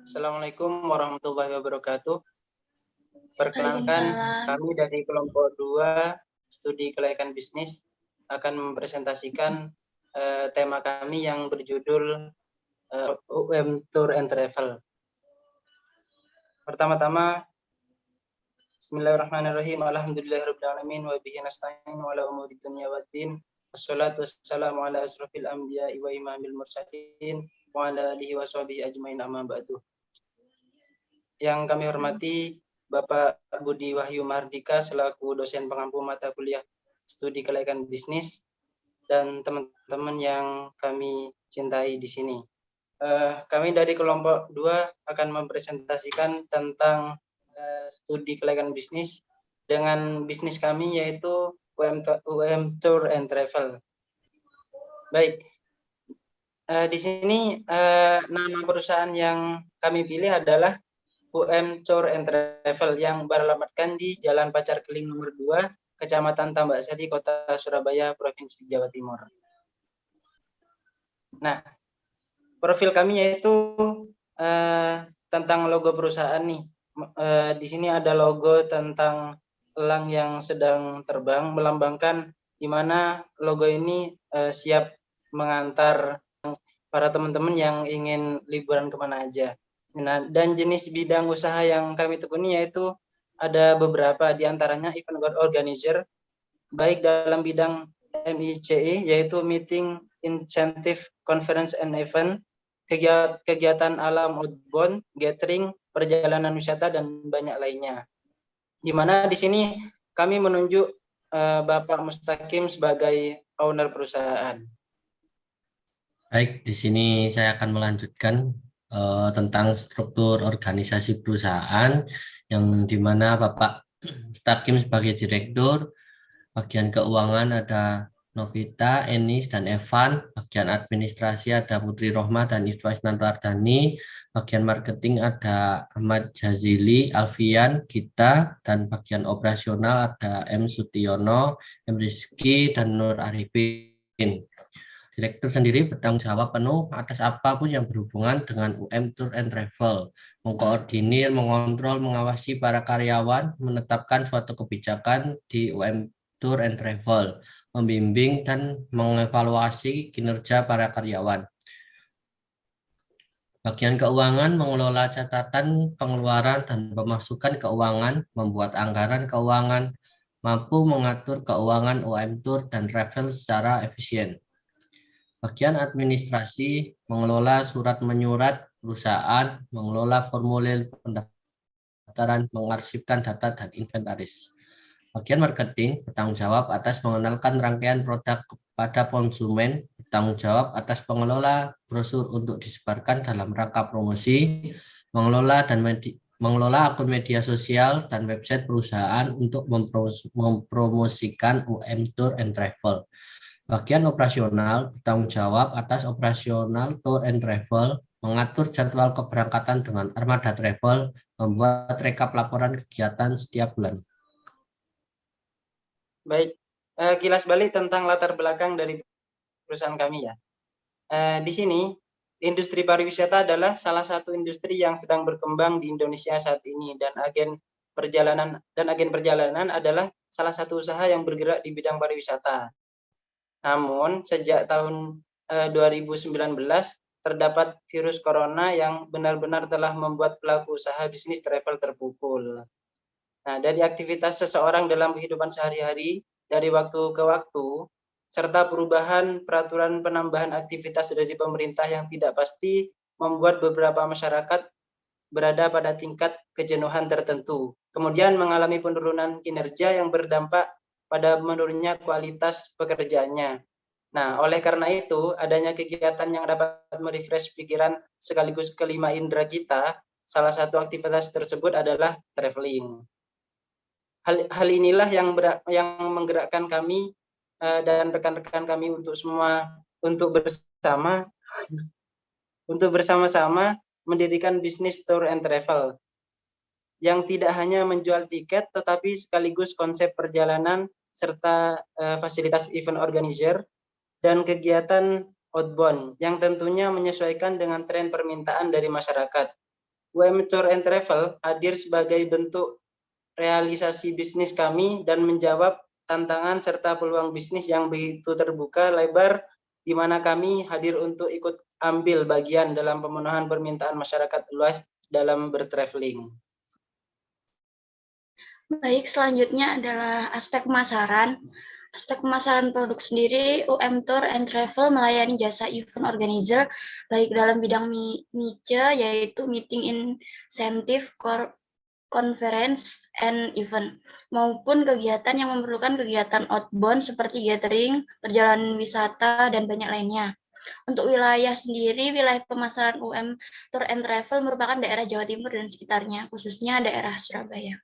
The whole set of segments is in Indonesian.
Assalamualaikum warahmatullahi wabarakatuh. Perkenalkan, Waalaikumsalam. kami dari kelompok 2 studi kelayakan bisnis akan mempresentasikan tema kami yang berjudul UM Tour and Travel. Pertama-tama, Bismillahirrahmanirrahim. Alhamdulillahirabbil alamin wa bihi nasta'in wa ala umuri dunya waddin. Wassalatu wassalamu ala asrofil anbiya'i wa imamil mursalin wa ala alihi wa sahbihi ajmain amma ba'du. Yang kami hormati Bapak Budi Wahyu Mardika selaku dosen pengampu mata kuliah studi kelayakan bisnis dan teman-teman yang kami cintai di sini. Kami dari kelompok 2 akan mempresentasikan tentang studi kelayakan bisnis dengan bisnis kami yaitu UM Tour and Travel. Baik, di sini nama perusahaan yang kami pilih adalah UM Tour and Travel yang beralamatkan di Jalan Pacar Keling nomor 2, Kecamatan Tambak Sari, Kota Surabaya, Provinsi Jawa Timur. Nah, profil kami yaitu tentang logo perusahaan nih. Di sini ada logo tentang elang yang sedang terbang, melambangkan di mana logo ini siap mengantar para teman-teman yang ingin liburan kemana aja. Nah, dan jenis bidang usaha yang kami tekuni yaitu ada beberapa, diantaranya event organizer, baik dalam bidang MICE yaitu Meeting, Incentive, Conference and Event, kegiatan alam outbound, gathering, perjalanan wisata, dan banyak lainnya. Di mana di sini kami menunjuk Bapak Mustaqim sebagai owner perusahaan. Baik, di sini saya akan melanjutkan tentang struktur organisasi perusahaan yang dimana Bapak Mustaqim sebagai direktur, bagian keuangan ada Novita, Enis, dan Evan, bagian administrasi ada Putri Rohmah dan Iswaisnan Ardani, bagian marketing ada Ahmad Jazili, Alfian, Gita, dan bagian operasional ada M. Sutiono, M. Rizky, dan Nur Arifin. Direktur sendiri bertanggung jawab penuh atas apapun yang berhubungan dengan UM Tour and Travel, mengkoordinir, mengontrol, mengawasi para karyawan, menetapkan suatu kebijakan di UM Tour and Travel, membimbing dan mengevaluasi kinerja para karyawan. Bagian keuangan mengelola catatan pengeluaran dan pemasukan keuangan, membuat anggaran keuangan, mampu mengatur keuangan UM Tour dan Travel secara efisien. Bagian administrasi mengelola surat menyurat perusahaan, mengelola formulir pendaftaran, mengarsipkan data dan inventaris. Bagian marketing bertanggung jawab atas mengenalkan rangkaian produk kepada konsumen, bertanggung jawab atas pengelola brosur untuk disebarkan dalam rangka promosi, mengelola akun media sosial dan website perusahaan untuk mempromosikan UM Tour and Travel. Bagian operasional bertanggung jawab atas operasional tour and travel, mengatur jadwal keberangkatan dengan armada travel, membuat rekap laporan kegiatan setiap bulan. Baik, kilas balik tentang latar belakang dari perusahaan kami ya. Di sini, industri pariwisata adalah salah satu industri yang sedang berkembang di Indonesia saat ini, dan agen perjalanan adalah salah satu usaha yang bergerak di bidang pariwisata. Namun, sejak tahun 2019 terdapat virus corona yang benar-benar telah membuat pelaku usaha bisnis travel terpukul. Nah, dari aktivitas seseorang dalam kehidupan sehari-hari, dari waktu ke waktu, serta perubahan peraturan penambahan aktivitas dari pemerintah yang tidak pasti, membuat beberapa masyarakat berada pada tingkat kejenuhan tertentu. Kemudian mengalami penurunan kinerja yang berdampak pada menurunnya kualitas pekerjaannya. Nah, oleh karena itu, adanya kegiatan yang dapat merefresh pikiran sekaligus kelima indera kita, salah satu aktivitas tersebut adalah traveling. Hal inilah yang menggerakkan kami dan rekan-rekan kami untuk bersama-sama mendirikan bisnis tour and travel yang tidak hanya menjual tiket tetapi sekaligus konsep perjalanan serta fasilitas event organizer dan kegiatan outbound yang tentunya menyesuaikan dengan tren permintaan dari masyarakat. UM Tour and Travel hadir sebagai bentuk realisasi bisnis kami dan menjawab tantangan serta peluang bisnis yang begitu terbuka lebar, di mana kami hadir untuk ikut ambil bagian dalam pemenuhan permintaan masyarakat luas dalam bertraveling. Baik, selanjutnya adalah aspek pemasaran. Aspek pemasaran produk sendiri, UM Tour and Travel melayani jasa event organizer, baik dalam bidang niche, yaitu meeting insentif, conference, and event, maupun kegiatan yang memerlukan kegiatan outbound seperti gathering, perjalanan wisata, dan banyak lainnya. Untuk wilayah sendiri, wilayah pemasaran UM Tour and Travel merupakan daerah Jawa Timur dan sekitarnya, khususnya daerah Surabaya.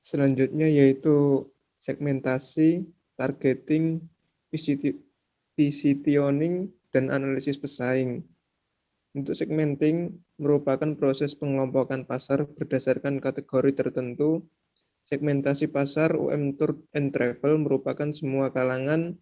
Selanjutnya yaitu segmentasi, targeting, positioning, dan analisis pesaing. Untuk segmenting merupakan proses pengelompokan pasar berdasarkan kategori tertentu. Segmentasi pasar UM Tour and Travel merupakan semua kalangan,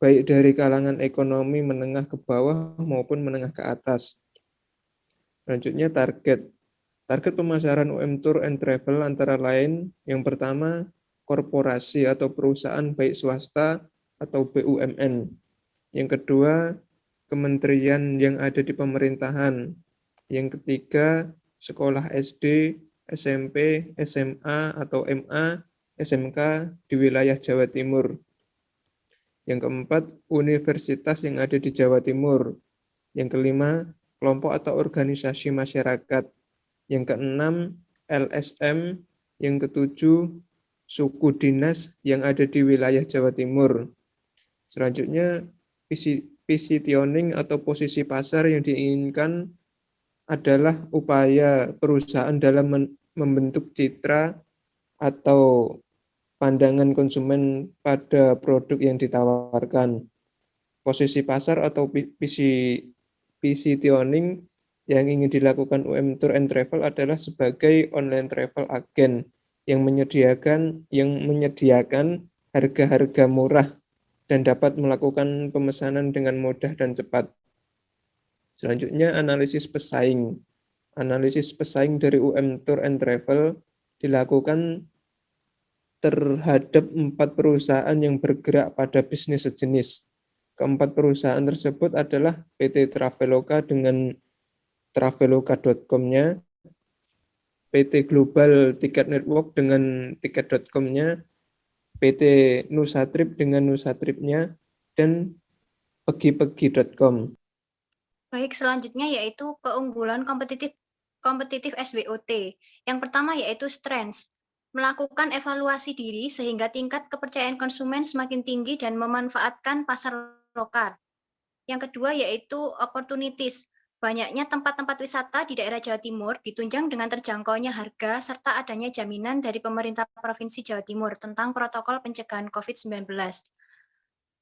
baik dari kalangan ekonomi menengah ke bawah maupun menengah ke atas. Selanjutnya target. Target pemasaran UM Tour and Travel antara lain, yang pertama, korporasi atau perusahaan baik swasta atau BUMN. Yang kedua, kementerian yang ada di pemerintahan. Yang ketiga, sekolah SD, SMP, SMA atau MA, SMK di wilayah Jawa Timur. Yang keempat, universitas yang ada di Jawa Timur. Yang kelima, kelompok atau organisasi masyarakat. Yang keenam, LSM. Yang ketujuh, suku dinas yang ada di wilayah Jawa Timur. Selanjutnya, positioning atau posisi pasar yang diinginkan adalah upaya perusahaan dalam membentuk citra atau pandangan konsumen pada produk yang ditawarkan. Posisi pasar atau positioning yang ingin dilakukan UM Tour and Travel adalah sebagai online travel agent yang menyediakan harga-harga murah dan dapat melakukan pemesanan dengan mudah dan cepat. Selanjutnya, analisis pesaing. Analisis pesaing dari UM Tour and Travel dilakukan terhadap 4 perusahaan yang bergerak pada bisnis sejenis. Keempat perusahaan tersebut adalah PT Traveloka dengan traveloka.com-nya, PT Global Ticket Network dengan tiket.com-nya, PT Nusatrip dengan Nusatrip-nya, dan pegi-pegi.com. Baik, selanjutnya yaitu keunggulan kompetitif SWOT. Yang pertama yaitu strengths, melakukan evaluasi diri sehingga tingkat kepercayaan konsumen semakin tinggi dan memanfaatkan pasar lokal. Yang kedua yaitu opportunities, banyaknya tempat-tempat wisata di daerah Jawa Timur ditunjang dengan terjangkaunya harga serta adanya jaminan dari pemerintah Provinsi Jawa Timur tentang protokol pencegahan COVID-19.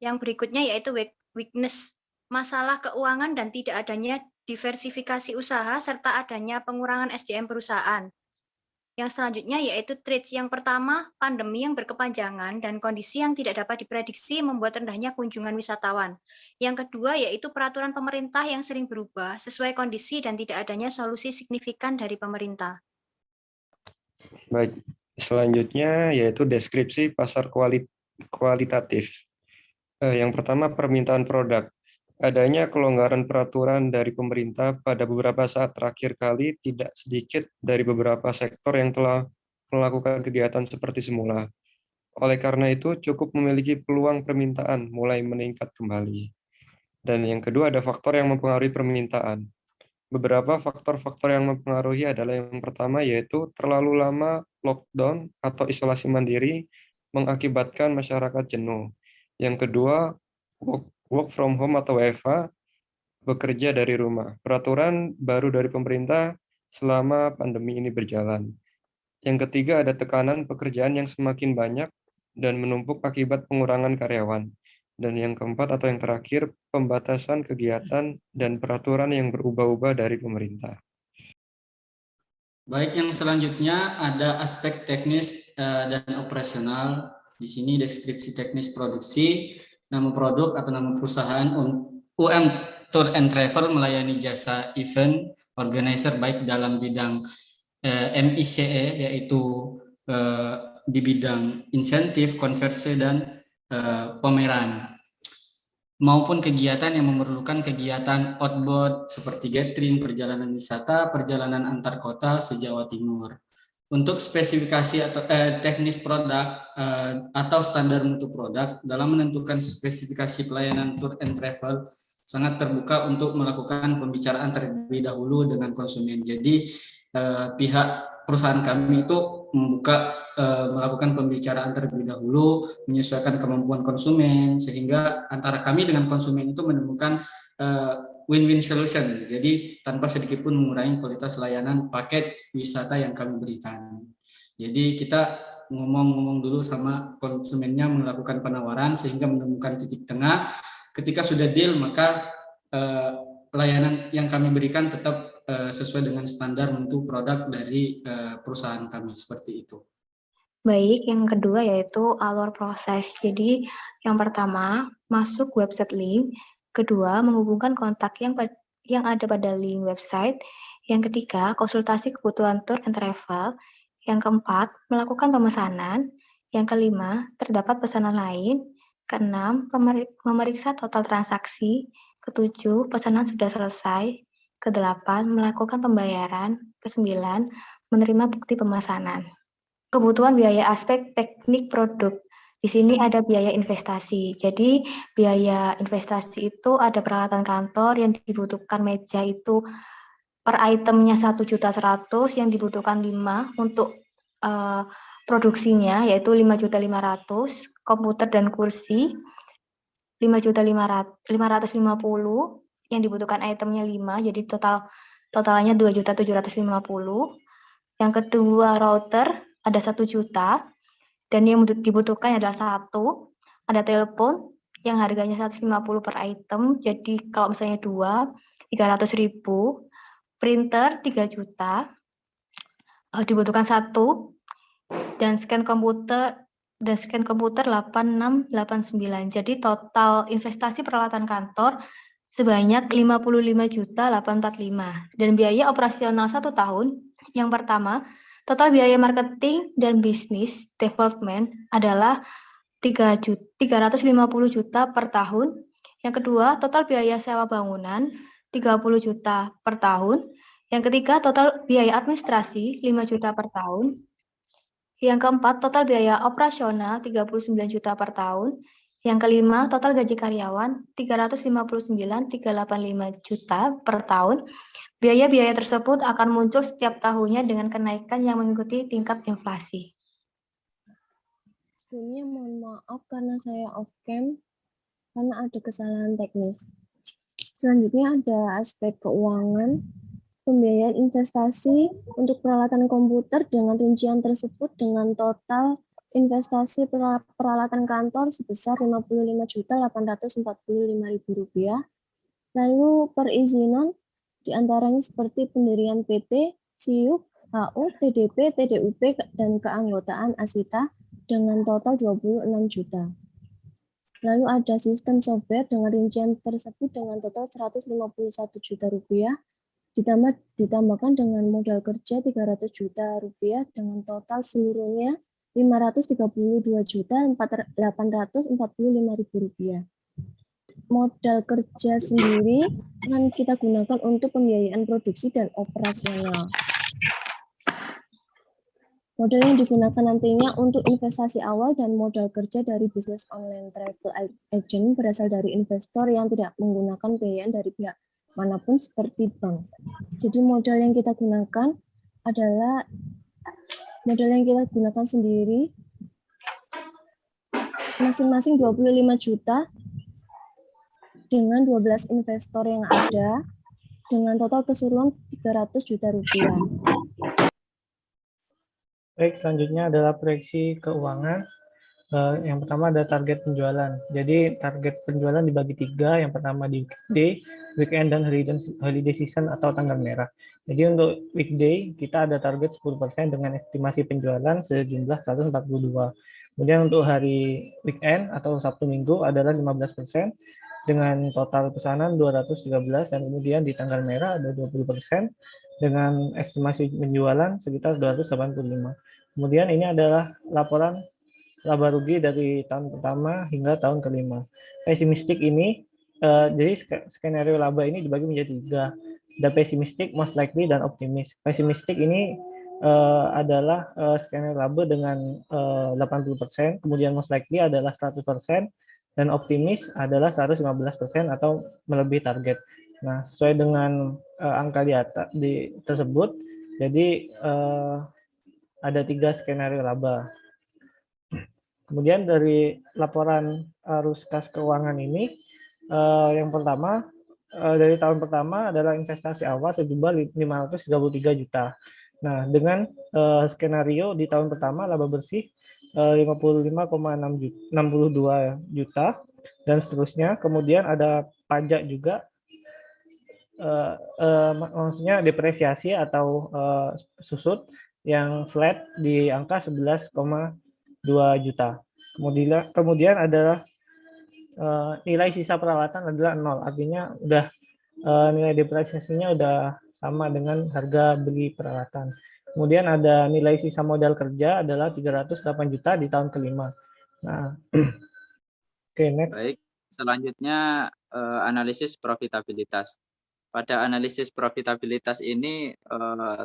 Yang berikutnya yaitu weakness, masalah keuangan dan tidak adanya diversifikasi usaha serta adanya pengurangan SDM perusahaan. Yang selanjutnya yaitu threats. Yang pertama, pandemi yang berkepanjangan dan kondisi yang tidak dapat diprediksi membuat rendahnya kunjungan wisatawan. Yang kedua yaitu peraturan pemerintah yang sering berubah sesuai kondisi dan tidak adanya solusi signifikan dari pemerintah. Baik, selanjutnya yaitu deskripsi pasar kualitatif. Yang pertama, permintaan produk. Adanya kelonggaran peraturan dari pemerintah pada beberapa saat terakhir kali tidak sedikit dari beberapa sektor yang telah melakukan kegiatan seperti semula. Oleh karena itu, cukup memiliki peluang permintaan mulai meningkat kembali. Dan yang kedua, ada faktor yang mempengaruhi permintaan. Beberapa faktor-faktor yang mempengaruhi adalah yang pertama yaitu terlalu lama lockdown atau isolasi mandiri mengakibatkan masyarakat jenuh. Yang kedua, work from home atau WFH, bekerja dari rumah. Peraturan baru dari pemerintah selama pandemi ini berjalan. Yang ketiga, ada tekanan pekerjaan yang semakin banyak dan menumpuk akibat pengurangan karyawan. Dan yang keempat atau yang terakhir, pembatasan kegiatan dan peraturan yang berubah-ubah dari pemerintah. Baik, yang selanjutnya ada aspek teknis dan operasional. Di sini deskripsi teknis produksi, nama produk atau nama perusahaan UM Tour and Travel melayani jasa event organizer baik dalam bidang MICE, yaitu di bidang insentif, konversi, dan pameran, maupun kegiatan yang memerlukan kegiatan outbound seperti gathering, perjalanan wisata, perjalanan antar kota se-Jawa Timur. Untuk spesifikasi atau teknis produk atau standar mutu produk, dalam menentukan spesifikasi pelayanan tour and travel sangat terbuka untuk melakukan pembicaraan terlebih dahulu dengan konsumen. Jadi pihak perusahaan kami itu melakukan pembicaraan terlebih dahulu, menyesuaikan kemampuan konsumen, sehingga antara kami dengan konsumen itu menemukan win-win solution. Jadi tanpa sedikit pun mengurangi kualitas layanan paket wisata yang kami berikan. Jadi kita ngomong-ngomong dulu sama konsumennya, melakukan penawaran sehingga menemukan titik tengah. Ketika sudah deal, maka layanan yang kami berikan tetap sesuai dengan standar mutu produk dari perusahaan kami, seperti itu. Baik, yang kedua yaitu alur proses. Jadi yang pertama masuk website link, kedua menghubungkan kontak yang ada pada link website, yang ketiga konsultasi kebutuhan tour and travel, yang keempat melakukan pemesanan, yang kelima terdapat pesanan lain, keenam memeriksa total transaksi, ketujuh pesanan sudah selesai, kedelapan melakukan pembayaran, kesembilan menerima bukti pemesanan. Kebutuhan biaya aspek teknik produk. Di sini ada biaya investasi. Jadi biaya investasi itu ada peralatan kantor yang dibutuhkan meja itu per itemnya 1.100.000, yang dibutuhkan 5 untuk produksinya yaitu 5.500.000, komputer dan kursi 5.550.000, yang dibutuhkan itemnya 5, jadi totalnya 2.750.000. Yang kedua router ada 1 juta, dan yang dibutuhkan adalah 1, ada telepon yang harganya 150 per item, jadi kalau misalnya 2, 300.000, printer 3 juta, dibutuhkan 1, dan scan komputer 8689, jadi total investasi peralatan kantor sebanyak 55.845, dan biaya operasional 1 tahun. Yang pertama, total biaya marketing dan bisnis development adalah 350 juta per tahun. Yang kedua, total biaya sewa bangunan 30 juta per tahun. Yang ketiga, total biaya administrasi 5 juta per tahun. Yang keempat, total biaya operasional 39 juta per tahun. Yang kelima, total gaji karyawan 359.385 juta per tahun. Biaya-biaya tersebut akan muncul setiap tahunnya dengan kenaikan yang mengikuti tingkat inflasi. Sebelumnya mohon maaf karena saya off cam karena ada kesalahan teknis. Selanjutnya ada aspek keuangan, pembiayaan investasi untuk peralatan komputer dengan rincian tersebut dengan total investasi peralatan kantor sebesar Rp55.845.000. Lalu perizinan diantaranya seperti pendirian PT, SIUP, HU, TDP, TDUP, dan keanggotaan ASITA dengan total 26 juta. Lalu ada sistem software dengan rincian tersebut dengan total 151 juta rupiah, ditambahkan dengan modal kerja 300 juta rupiah dengan total seluruhnya 532.845.000 rupiah. Modal kerja sendiri akan kita gunakan untuk pembiayaan produksi dan operasional. Modal yang digunakan nantinya untuk investasi awal dan modal kerja dari bisnis online travel agent berasal dari investor yang tidak menggunakan biayaan dari pihak manapun seperti bank. Jadi modal yang kita gunakan adalah modal yang kita gunakan sendiri masing-masing 25 juta dengan 12 investor yang ada dengan total keseluruhan 300 juta rupiah. Baik, selanjutnya adalah proyeksi keuangan. Yang pertama ada target penjualan. Jadi target penjualan dibagi 3. Yang pertama di weekday, weekend, dan holiday season atau tanggal merah. Jadi untuk weekday kita ada target 10% dengan estimasi penjualan sejumlah 142. Kemudian untuk hari weekend atau Sabtu Minggu adalah 15%. dengan total pesanan 213 dan kemudian di tanggal merah ada 20% dengan estimasi penjualan sekitar 285. Kemudian ini adalah laporan laba rugi dari tahun pertama hingga tahun kelima. Pesimistik ini, jadi skenario laba ini dibagi menjadi 3. Ada pesimistik, most likely, dan optimis. Pesimistik ini adalah skenario laba dengan 80%, kemudian most likely adalah 100%, dan optimis adalah 115% atau melebihi target. Nah, sesuai dengan angka di atas tersebut, jadi ada 3 skenario laba. Kemudian dari laporan arus kas keuangan ini, yang pertama, dari tahun pertama adalah investasi awal sejumlah 533 juta. Nah, dengan skenario di tahun pertama laba bersih 55,62 juta dan seterusnya. Kemudian ada pajak juga, maksudnya depresiasi atau susut yang flat di angka 11,2 juta. Kemudian adalah nilai sisa perawatan adalah 0, artinya udah nilai depresiasinya udah sama dengan harga beli peralatan. Kemudian ada nilai sisa modal kerja adalah 308 juta di tahun kelima. Nah, oke, next. Baik, selanjutnya analisis profitabilitas. Pada analisis profitabilitas ini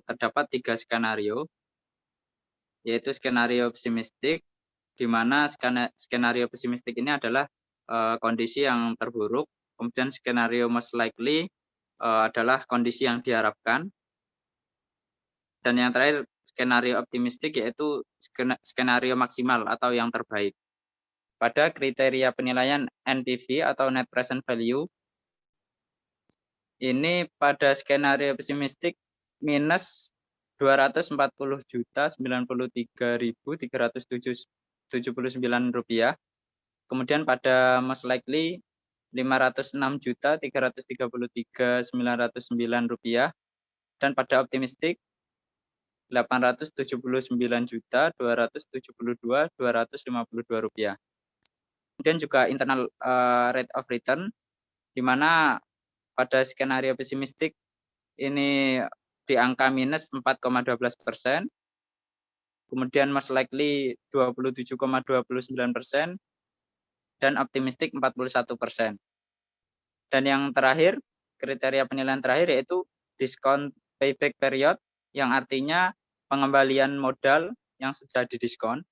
terdapat 3 skenario, yaitu skenario pesimistik, di mana skenario pesimistik ini adalah kondisi yang terburuk, kemudian skenario most likely adalah kondisi yang diharapkan, dan yang terakhir skenario optimistik yaitu skenario maksimal atau yang terbaik. Pada kriteria penilaian NPV atau net present value, ini pada skenario pesimistik minus 240.093.379 rupiah. Kemudian pada most likely 506.333.909 rupiah, dan pada optimistik 879.272.252 rupiah. Kemudian juga internal rate of return, di mana pada skenario pesimistik ini di angka minus 4,12%, kemudian most likely 27,29%, dan optimistik 41%. Dan yang terakhir, kriteria penilaian terakhir yaitu discount payback period, yang artinya pengembalian modal yang sudah didiskon.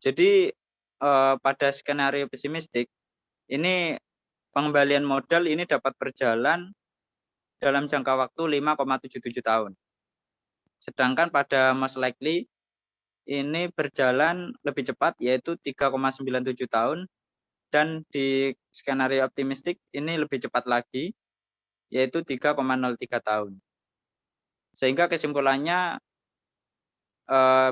Jadi pada skenario pesimistik ini pengembalian modal ini dapat berjalan dalam jangka waktu 5,77 tahun. Sedangkan pada most likely ini berjalan lebih cepat, yaitu 3,97 tahun, dan di skenario optimistik ini lebih cepat lagi, yaitu 3,03 tahun. Sehingga kesimpulannya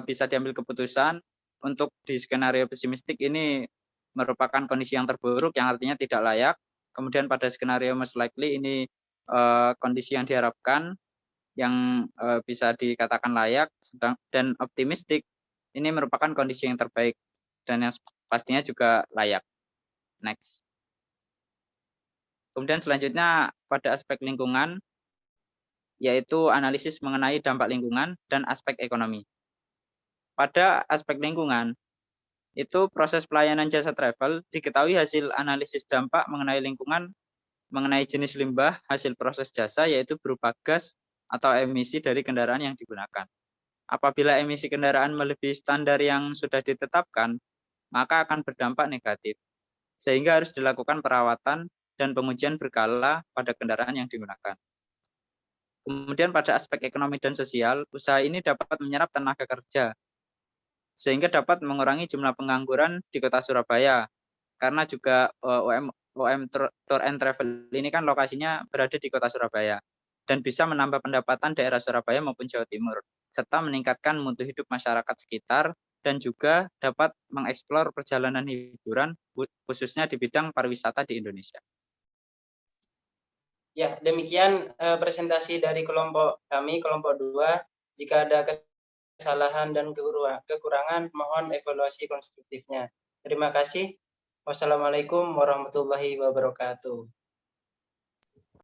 bisa diambil keputusan untuk di skenario pesimistik ini merupakan kondisi yang terburuk, yang artinya tidak layak. Kemudian pada skenario most likely ini kondisi yang diharapkan, yang bisa dikatakan layak, dan optimistik ini merupakan kondisi yang terbaik dan yang pastinya juga layak. Next. Kemudian selanjutnya pada aspek lingkungan, yaitu analisis mengenai dampak lingkungan dan aspek ekonomi. Pada aspek lingkungan, itu proses pelayanan jasa travel diketahui hasil analisis dampak mengenai lingkungan, mengenai jenis limbah hasil proses jasa, yaitu berupa gas atau emisi dari kendaraan yang digunakan. Apabila emisi kendaraan melebihi standar yang sudah ditetapkan, maka akan berdampak negatif, sehingga harus dilakukan perawatan dan pengujian berkala pada kendaraan yang digunakan. Kemudian pada aspek ekonomi dan sosial, usaha ini dapat menyerap tenaga kerja, sehingga dapat mengurangi jumlah pengangguran di kota Surabaya, karena juga UM Tour and Travel ini kan lokasinya berada di kota Surabaya, dan bisa menambah pendapatan daerah Surabaya maupun Jawa Timur, serta meningkatkan mutu hidup masyarakat sekitar, dan juga dapat mengeksplor perjalanan hiburan, khususnya di bidang pariwisata di Indonesia. Ya, demikian presentasi dari kelompok kami, kelompok 2. Jika ada kesalahan dan kekurangan, mohon evaluasi konstruktifnya. Terima kasih. Wassalamualaikum warahmatullahi wabarakatuh.